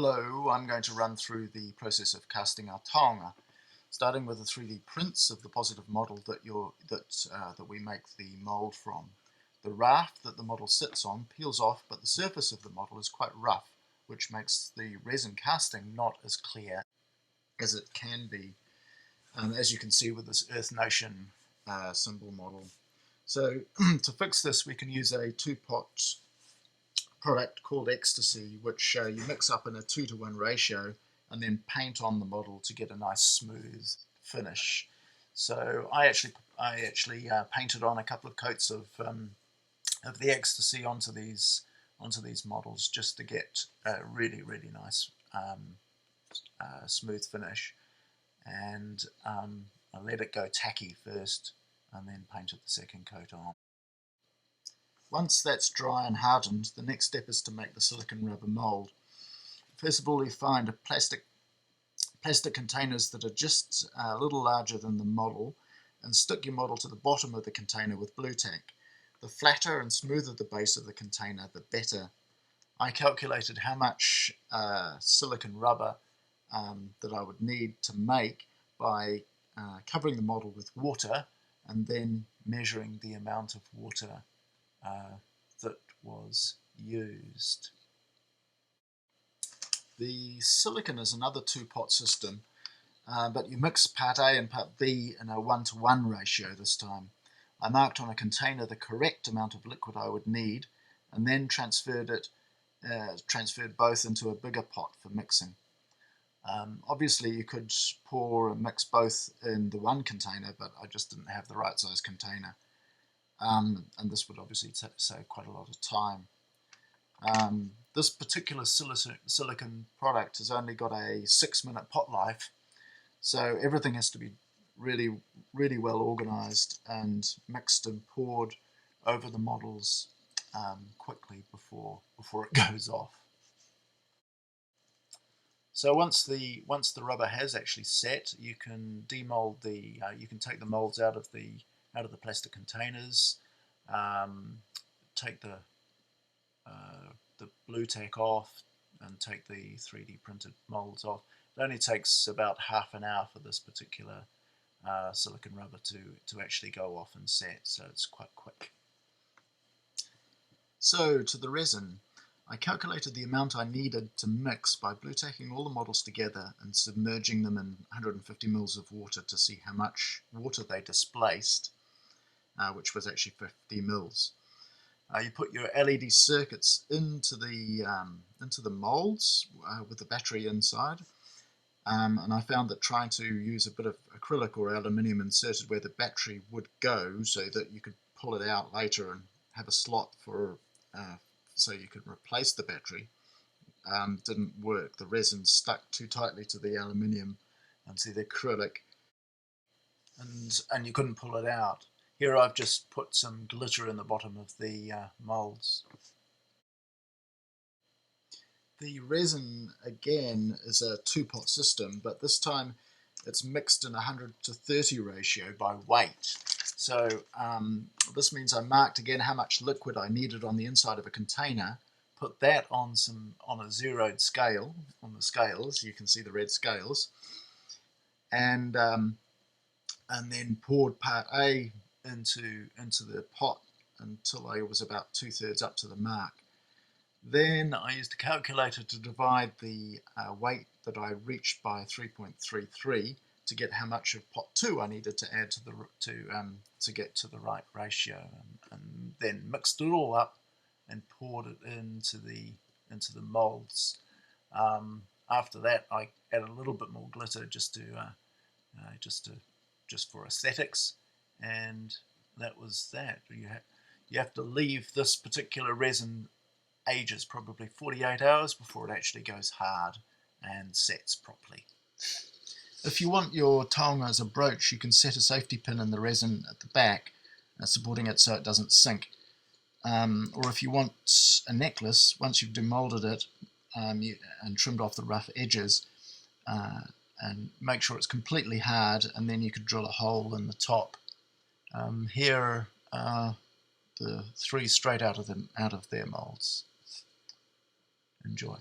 Hello, I'm going to run through the process of casting our taonga, starting with the 3D prints of the positive model that we make the mold from. The raft that the model sits on peels off, but the surface of the model is quite rough, which makes the resin casting not as clear as it can be, as you can see with this Earth Nation symbol model. So to fix this, we can use a two-pot product called Ecstasy, which you mix up in a 2-to-1 ratio and then paint on the model to get a nice smooth finish. So I actually painted on a couple of coats of the Ecstasy onto these models just to get a really nice smooth finish, and I let it go tacky first and then painted the second coat on. Once that's dry and hardened, the next step is to make the silicon rubber mold. First of all, you find plastic containers that are just a little larger than the model, and stick your model to the bottom of the container with blue tack. The flatter and smoother the base of the container, the better. I calculated how much silicon rubber that I would need to make by covering the model with water and then measuring the amount of water that was used. The silicon is another two-pot system, but you mix part A and part B in a 1-to-1 ratio this time. I marked on a container the correct amount of liquid I would need and then transferred both into a bigger pot for mixing. Obviously you could pour and mix both in the one container, but I just didn't have the right size container. And this would obviously save quite a lot of time. This particular silicon product has only got a 6-minute pot life, so everything has to be really well organized and mixed and poured over the models quickly before it goes off. So once the rubber has actually set, you can demold you can take the molds out of the plastic containers, take the blue tack off, and take the 3D printed molds off. It only takes about half an hour for this particular silicon rubber to actually go off and set, so it's quite quick. So to the resin. I calculated the amount I needed to mix by blue tacking all the models together and submerging them in 150 mils of water to see how much water they displaced, which was actually 50 mils. You put your LED circuits into the molds with the battery inside, and I found that trying to use a bit of acrylic or aluminium inserted where the battery would go so that you could pull it out later and have a slot for so you could replace the battery didn't work. The resin stuck too tightly to the aluminium and to the acrylic, and you couldn't pull it out. Here I've just put some glitter in the bottom of the molds. The resin again is a two-pot system, but this time it's mixed in a 100-to-30 ratio by weight. So this means I marked again how much liquid I needed on the inside of a container, put that on a zeroed scale, on the scales, you can see the red scales, and then poured part A into the pot until I was about 2/3 up to the mark. Then I used a calculator to divide the weight that I reached by 3.33 to get how much of pot 2 I needed to add to get to the right ratio, and then mixed it all up and poured it into the molds. After that, I added a little bit more glitter just for aesthetics, and that was that. You have to leave this particular resin ages, probably 48 hours before it actually goes hard and sets properly. If you want your taonga as a brooch, you can set a safety pin in the resin at the back, supporting it so it doesn't sink. Or if you want a necklace, once you've demolded it and trimmed off the rough edges, and make sure it's completely hard, and then you could drill a hole in the top. Here are the 3 straight out of their molds. Enjoy.